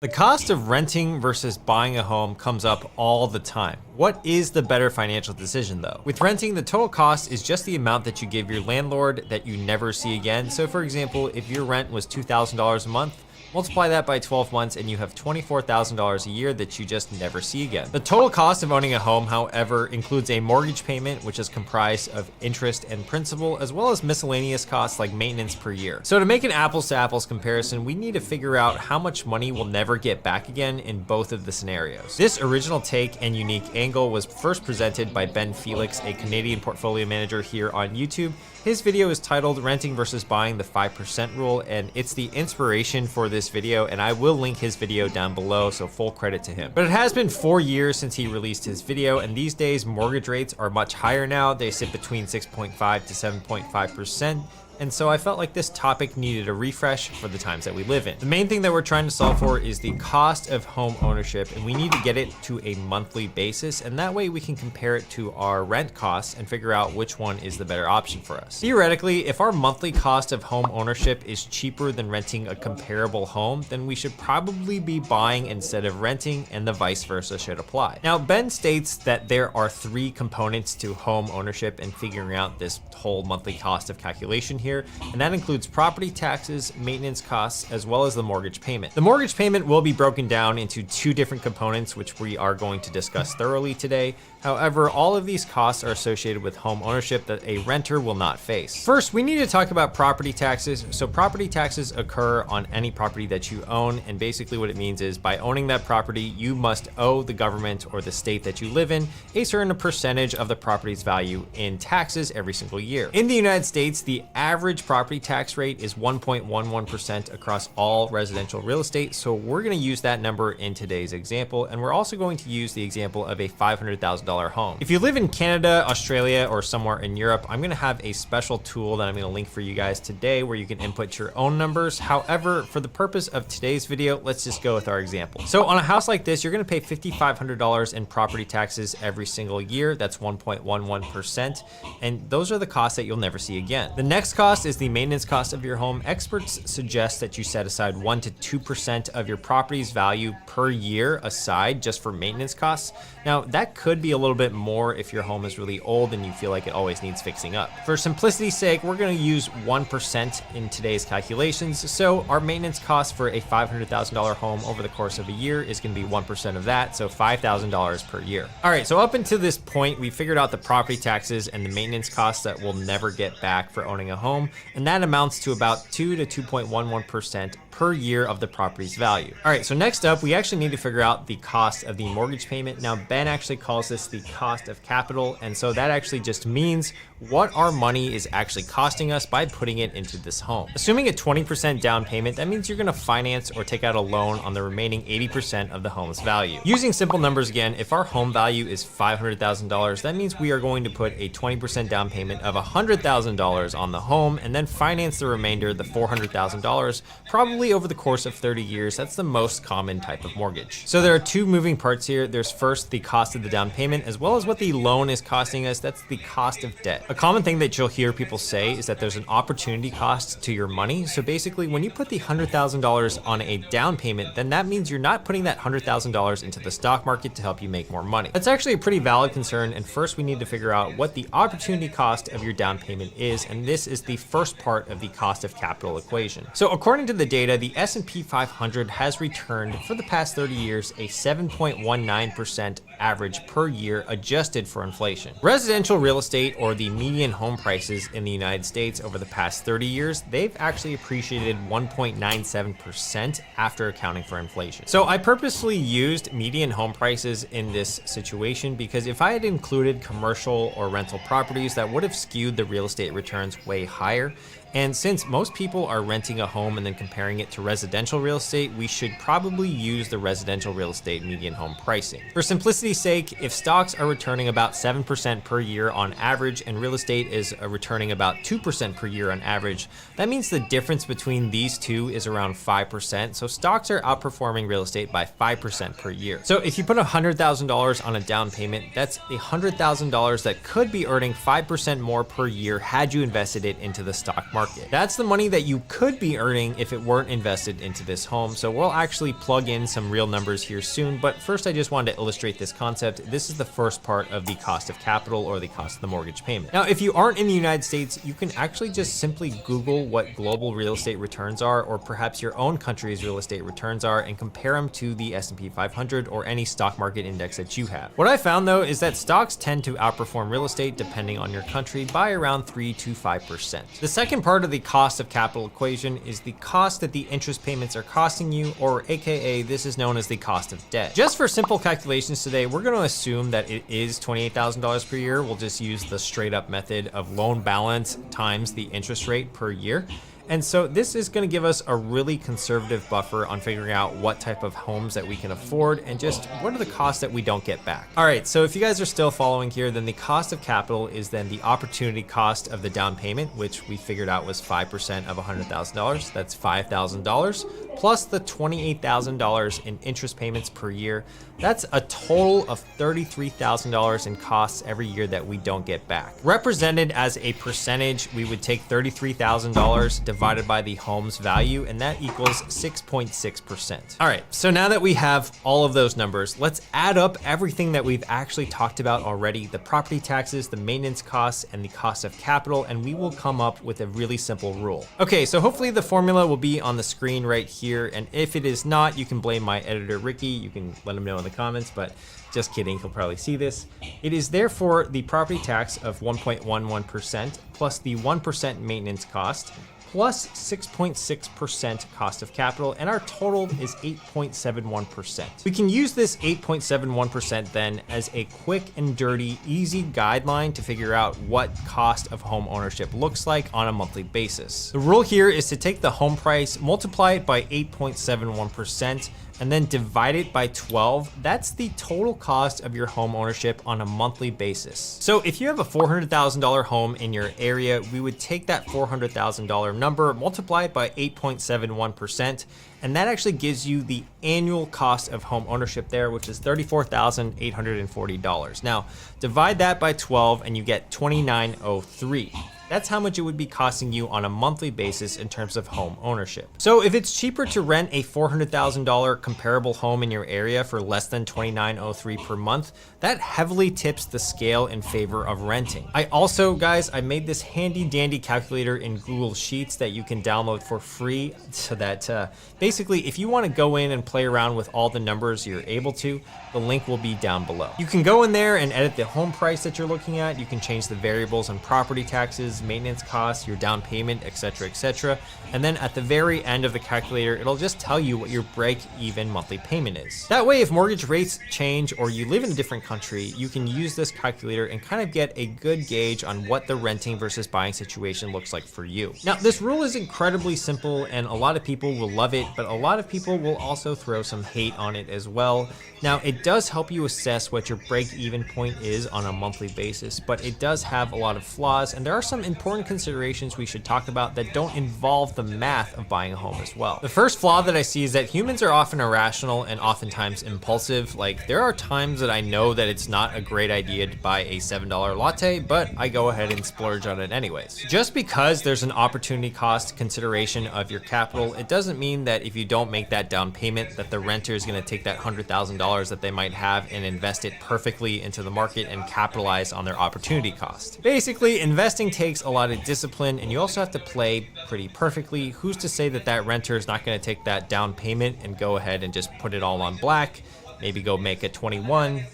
The cost of renting versus buying a home comes up all the time. What is the better financial decision though? With renting, the total cost is just the amount that you give your landlord that you never see again. So for example, if your rent was $2,000 a month, multiply that by 12 months and you have $24,000 a year that you just never see again. The total cost of owning a home, however, includes a mortgage payment, which is comprised of interest and principal, as well as miscellaneous costs like maintenance per year. So to make an apples to apples comparison, we need to figure out how much money we'll never get back again in both of the scenarios. This original take and unique angle was first presented by Ben Felix, a Canadian portfolio manager here on YouTube. His video is titled Renting versus Buying, the 5% Rule, and it's the inspiration for this video, and I will link his video down below, so full credit to him. But it has been 4 years since he released his video, and these days mortgage rates are much higher now. They sit between 6.5 to 7.5%. And so I felt like this topic needed a refresh for the times that we live in. The main thing that we're trying to solve for is the cost of home ownership, and we need to get it to a monthly basis, and that way we can compare it to our rent costs and figure out which one is the better option for us. Theoretically, if our monthly cost of home ownership is cheaper than renting a comparable home, then we should probably be buying instead of renting, and the vice versa should apply. Now, Ben states that there are 3 components to home ownership and figuring out this whole monthly cost of calculation here, and that includes property taxes, maintenance costs, as well as the mortgage payment. The mortgage payment will be broken down into 2 different components, which we are going to discuss thoroughly today. However, all of these costs are associated with home ownership that a renter will not face. First, we need to talk about property taxes. So property taxes occur on any property that you own, and basically what it means is by owning that property, you must owe the government or the state that you live in a certain percentage of the property's value in taxes every single year. In the United States, the average property tax rate is 1.11% across all residential real estate. So we're going to use that number in today's example. And we're also going to use the example of a $500,000 home. If you live in Canada, Australia, or somewhere in Europe, I'm going to have a special tool that I'm going to link for you guys today where you can input your own numbers. However, for the purpose of today's video, let's just go with our example. So on a house like this, you're going to pay $5,500 in property taxes every single year. That's 1.11%. And those are the costs that you'll never see again. The next cost is the maintenance cost of your home. Experts suggest that you set aside 1 to 2% of your property's value per year aside just for maintenance costs. Now, that could be a little bit more if your home is really old and you feel like it always needs fixing up. For simplicity's sake, we're going to use 1% in today's calculations. So our maintenance cost for a $500,000 home over the course of a year is going to be 1% of that, so $5,000 per year. All right, so up until this point, we figured out the property taxes and the maintenance costs that we'll never get back for owning a home, and that amounts to about 2 to 2.11% per year of the property's value. All right, so next up, we actually need to figure out the cost of the mortgage payment. Now, Ben actually calls this the cost of capital, and so that actually just means what our money is actually costing us by putting it into this home. Assuming a 20% down payment, that means you're gonna finance or take out a loan on the remaining 80% of the home's value. Using simple numbers again, if our home value is $500,000, that means we are going to put a 20% down payment of $100,000 on the home and then finance the remainder, the $400,000, probably over the course of 30 years. That's the most common type of mortgage. So there are 2 moving parts here. There's first the cost of the down payment as well as what the loan is costing us. That's the cost of debt. A common thing that you'll hear people say is that there's an opportunity cost to your money. So basically when you put the $100,000 on a down payment, then that means you're not putting that $100,000 into the stock market to help you make more money. That's actually a pretty valid concern. And first we need to figure out what the opportunity cost of your down payment is. And this is the first part of the cost of capital equation. So according to the data, the S&P 500 has returned for the past 30 years a 7.19% average per year adjusted for inflation. Residential real estate, or the median home prices in the United States over the past 30 years, they've actually appreciated 1.97% after accounting for inflation. So I purposely used median home prices in this situation because if I had included commercial or rental properties, that would have skewed the real estate returns way higher. And since most people are renting a home and then comparing it to residential real estate, we should probably use the residential real estate median home pricing. For simplicity's sake, if stocks are returning about 7% per year on average and real estate is returning about 2% per year on average, that means the difference between these two is around 5%. So stocks are outperforming real estate by 5% per year. So if you put $100,000 on a down payment, that's $100,000 that could be earning 5% more per year had you invested it into the stock market. market. That's the money that you could be earning if it weren't invested into this home. So we'll actually plug in some real numbers here soon, but first I just wanted to illustrate this concept. This is the first part of the cost of capital, or the cost of the mortgage payment. Now, if you aren't in the United States, you can actually just simply Google what global real estate returns are, or perhaps your own country's real estate returns are, and compare them to the S&P 500 or any stock market index that you have. What I found though is that stocks tend to outperform real estate depending on your country by around 3 to 5%. The second part of the cost of capital equation is the cost that the interest payments are costing you, or AKA this is known as the cost of debt. Just for simple calculations today, we're going to assume that it is $28,000 per year. We'll just use the straight up method of loan balance times the interest rate per year. And so this is going to give us a really conservative buffer on figuring out what type of homes that we can afford and just what are the costs that we don't get back. All right, so if you guys are still following here, then the cost of capital is then the opportunity cost of the down payment, which we figured out was 5% of $100,000. That's $5,000 plus the $28,000 in interest payments per year. That's a total of $33,000 in costs every year that we don't get back. Represented as a percentage, we would take $33,000 divided by the home's value, and that equals 6.6%. All right, so now that we have all of those numbers, let's add up everything that we've actually talked about already, the property taxes, the maintenance costs, and the cost of capital, and we will come up with a really simple rule. Okay, so hopefully the formula will be on the screen right here, and if it is not, you can blame my editor, Ricky. You can let him know in the comments, but just kidding, he'll probably see this. It is therefore the property tax of 1.11% plus the 1% maintenance cost plus 6.6% cost of capital, and our total is 8.71%. We can use this 8.71% then as a quick and dirty, easy guideline to figure out what cost of home ownership looks like on a monthly basis. The rule here is to take the home price, multiply it by 8.71%, and then divide it by 12. That's the total cost of your home ownership on a monthly basis. So if you have a $400,000 home in your area, we would take that $400,000 number, multiply it by 8.71%, and that actually gives you the annual cost of home ownership there, which is $34,840. Now, divide that by 12 and you get $2,903. That's how much it would be costing you on a monthly basis in terms of home ownership. So if it's cheaper to rent a $400,000 comparable home in your area for less than $2,903 per month, that heavily tips the scale in favor of renting. I also, guys, I made this handy dandy calculator in Google Sheets that you can download for free, so that basically if you want to go in and play around with all the numbers, you're able to. The link will be down below. You can go in there and edit the home price that you're looking at. You can change the variables on property taxes, maintenance costs, your down payment, etc., etc. And then at the very end of the calculator, it'll just tell you what your break-even monthly payment is. That way, if mortgage rates change or you live in a different country, you can use this calculator and kind of get a good gauge on what the renting versus buying situation looks like for you. Now, this rule is incredibly simple and a lot of people will love it, but a lot of people will also throw some hate on it as well. Now, it does help you assess what your break-even point is on a monthly basis, but it does have a lot of flaws, and there are some important considerations we should talk about that don't involve the math of buying a home as well. The first flaw that I see is that humans are often irrational and oftentimes impulsive. Like, there are times that I know that it's not a great idea to buy a $7 latte, but I go ahead and splurge on it anyways. Just because there's an opportunity cost consideration of your capital, it doesn't mean that if you don't make that down payment, that the renter is going to take that $100,000 that they might have and invest it perfectly into the market and capitalize on their opportunity cost. Basically, investing takes a lot of discipline, and you also have to play pretty perfectly. Who's to say that that renter is not going to take that down payment and go ahead and just put it all on black? Maybe go make a 21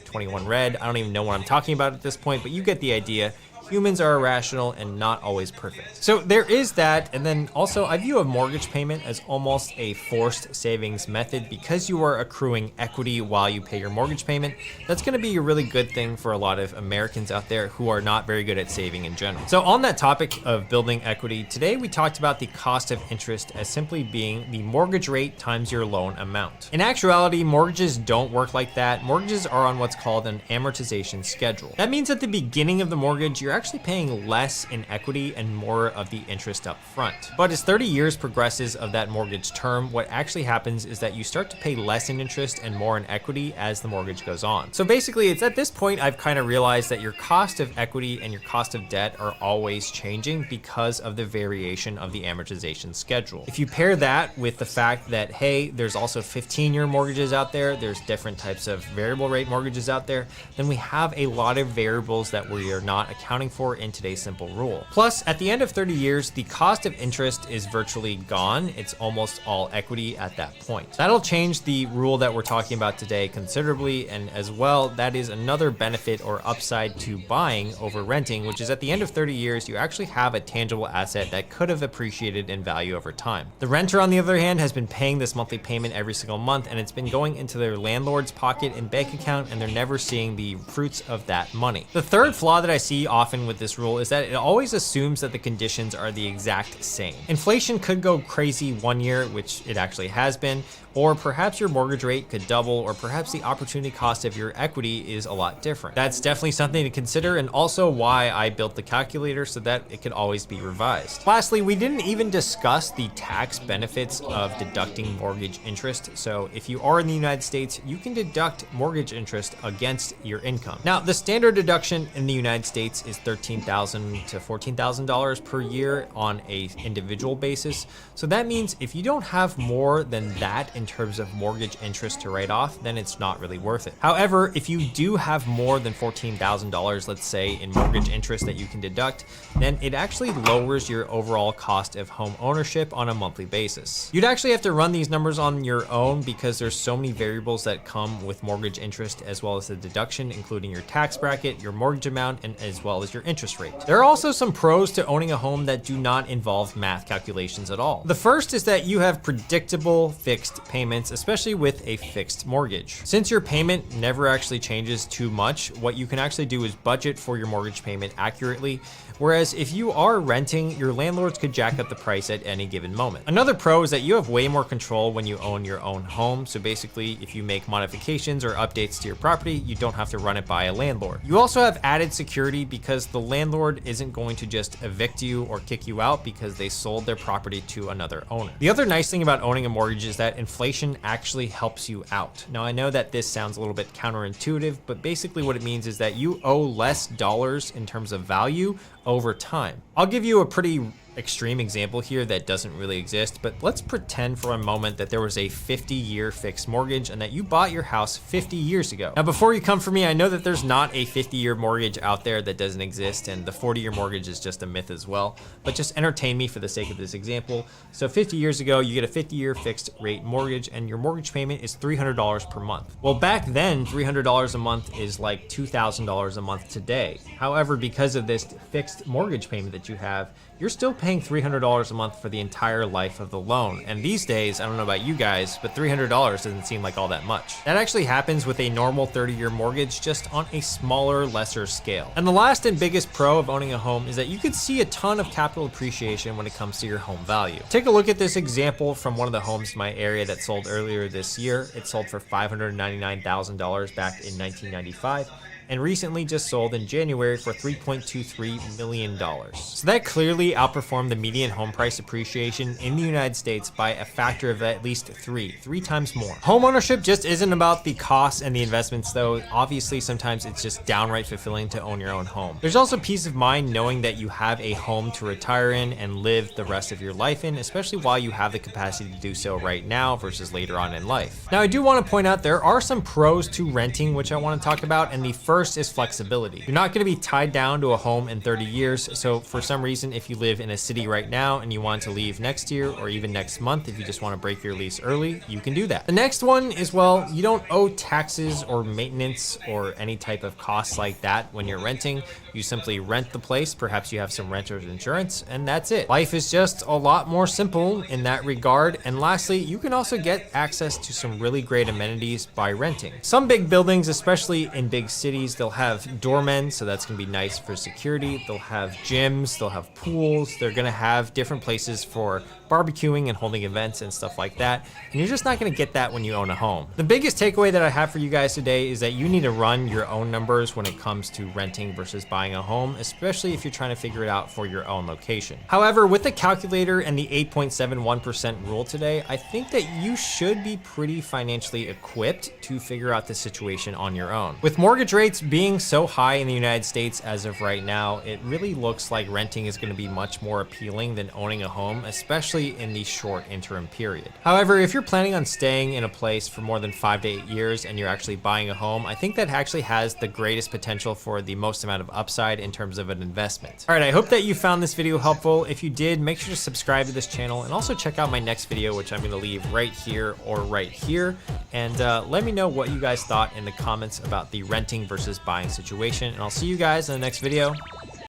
red. I don't even know what I'm talking about at this point, but you get the idea. Humans are irrational and not always perfect. So there is that, and then also I view a mortgage payment as almost a forced savings method because you are accruing equity while you pay your mortgage payment. That's gonna be a really good thing for a lot of Americans out there who are not very good at saving in general. So on that topic of building equity, today we talked about the cost of interest as simply being the mortgage rate times your loan amount. In actuality, mortgages don't work like that. Mortgages are on what's called an amortization schedule. That means at the beginning of the mortgage, you're you're actually paying less in equity and more of the interest up front. But as 30 years progresses of that mortgage term, what actually happens is that you start to pay less in interest and more in equity as the mortgage goes on. So basically, it's at this point I've kind of realized that your cost of equity and your cost of debt are always changing because of the variation of the amortization schedule. If you pair that with the fact that, hey, there's also 15-year mortgages out there, there's different types of variable rate mortgages out there, then we have a lot of variables that we are not accounting for in today's simple rule. Plus, at the end of 30 years, the cost of interest is virtually gone. It's almost all equity at that point. That'll change the rule that we're talking about today considerably, and as well, that is another benefit or upside to buying over renting, which is at the end of 30 years, you actually have a tangible asset that could have appreciated in value over time. The renter, on the other hand, has been paying this monthly payment every single month, and it's been going into their landlord's pocket and bank account, and they're never seeing the fruits of that money. The third flaw that I see often with this rule is that it always assumes that the conditions are the exact same. Inflation could go crazy one year, which it actually has been, or perhaps your mortgage rate could double, or perhaps the opportunity cost of your equity is a lot different. That's definitely something to consider, and also why I built the calculator so that it could always be revised. Lastly, we didn't even discuss the tax benefits of deducting mortgage interest. So if you are in the United States, you can deduct mortgage interest against your income. Now, the standard deduction in the United States is $13,000 to $14,000 per year on an individual basis. So that means if you don't have more than that in terms of mortgage interest to write off, then it's not really worth it. However, if you do have more than $14,000, let's say, in mortgage interest that you can deduct, then it actually lowers your overall cost of home ownership on a monthly basis. You'd actually have to run these numbers on your own because there's so many variables that come with mortgage interest, as well as the deduction, including your tax bracket, your mortgage amount, and as well as your interest rate. There are also some pros to owning a home that do not involve math calculations at all. The first is that you have predictable fixed payments, especially with a fixed mortgage. Since your payment never actually changes too much, what you can actually do is budget for your mortgage payment accurately. Whereas if you are renting, your landlords could jack up the price at any given moment. Another pro is that you have way more control when you own your own home. So basically, if you make modifications or updates to your property, you don't have to run it by a landlord. You also have added security because the landlord isn't going to just evict you or kick you out because they sold their property to another owner. The other nice thing about owning a mortgage is that inflation actually helps you out. Now, I know that this sounds a little bit counterintuitive, but basically what it means is that you owe less dollars in terms of value over time. I'll give you a pretty extreme example here that doesn't really exist, but let's pretend for a moment that there was a 50-year fixed mortgage and that you bought your house 50 years ago. Now, before you come for me, I know that there's not a 50-year mortgage out there that doesn't exist, and the 40-year mortgage is just a myth as well, but just entertain me for the sake of this example. So 50 years ago, you get a 50-year fixed rate mortgage and your mortgage payment is $300 per month. Well, back then, $300 a month is like $2,000 a month today. However, because of this fixed mortgage payment that you have, you're still paying $300 a month for the entire life of the loan. And these days, I don't know about you guys, but $300 doesn't seem like all that much. That actually happens with a normal 30-year mortgage, just on a smaller, lesser scale. And the last and biggest pro of owning a home is that you could see a ton of capital appreciation when it comes to your home value. Take a look at this example from one of the homes in my area that sold earlier this year. It sold for $599,000 back in 1995. And recently just sold in January for $3.23 million. So that clearly outperformed the median home price appreciation in the United States by a factor of at least three times more. Home ownership just isn't about the costs and the investments though. Obviously, sometimes it's just downright fulfilling to own your own home. There's also peace of mind knowing that you have a home to retire in and live the rest of your life in, especially while you have the capacity to do so right now versus later on in life. Now, I do want to point out there are some pros to renting, which I want to talk about, and the first is flexibility. You're not going to be tied down to a home in 30 years. So for some reason, if you live in a city right now and you want to leave next year or even next month, if you just want to break your lease early, you can do that. The next one is, well, you don't owe taxes or maintenance or any type of costs like that when you're renting. You simply rent the place. Perhaps you have some renter's insurance, and that's it. Life is just a lot more simple in that regard. And lastly, you can also get access to some really great amenities by renting. Some big buildings, especially in big cities, properties, they'll have doormen, so that's gonna be nice for security. They'll have gyms, they'll have pools. They're gonna have different places for barbecuing and holding events and stuff like that. And you're just not gonna get that when you own a home. The biggest takeaway that I have for you guys today is that you need to run your own numbers when it comes to renting versus buying a home, especially if you're trying to figure it out for your own location. However, with the calculator and the 8.71% rule today, I think that you should be pretty financially equipped to figure out the situation on your own. With mortgage rates being so high in the United States as of right now, it really looks like renting is gonna be much more appealing than owning a home, especially in the short interim period. However, if you're planning on staying in a place for more than 5 to 8 years and you're actually buying a home, I think that actually has the greatest potential for the most amount of upside in terms of an investment. All right, I hope that you found this video helpful. If you did, make sure to subscribe to this channel and also check out my next video, which I'm gonna leave right here or right here. And let me know what you guys thought in the comments about the renting versus buying situation. And I'll see you guys in the next video.